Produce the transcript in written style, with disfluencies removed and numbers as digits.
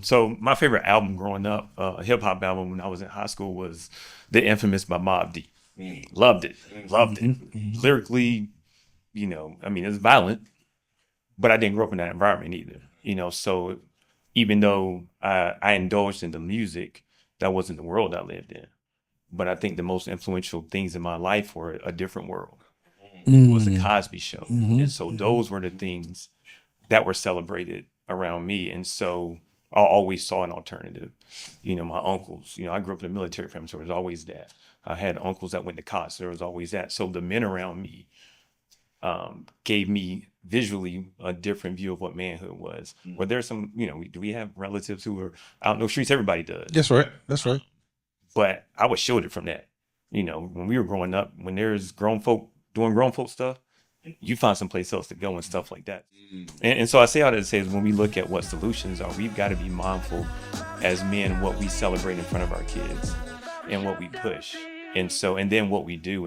So my favorite album growing up, a hip hop album when I was in high school, was The Infamous by Mob D. Loved it, loved it. Hmm. Hmm. Lyrically, I mean, it's violent, but I didn't grow up in that environment either. So even though I indulged in the music, that wasn't the world I lived in. But I think the most influential things in my life were a different world. It was the Mm. Cosby Show, Hmm. and so those were the things that were celebrated around me. And so I always saw an alternative. My uncles, I grew up in a military family, so there was always that. I had uncles that went to college, so there was always that. So the men around me gave me visually a different view of what manhood was. Where there's some, do we have relatives who are out in the streets? Everybody does. That's right. That's right. But I was shielded from that. When we were growing up, when there's grown folk doing grown folk stuff, you find someplace else to go and stuff like that. And so I say all that to say is when we look at what solutions are, we've got to be mindful as men what we celebrate in front of our kids and what we push. And then what we do.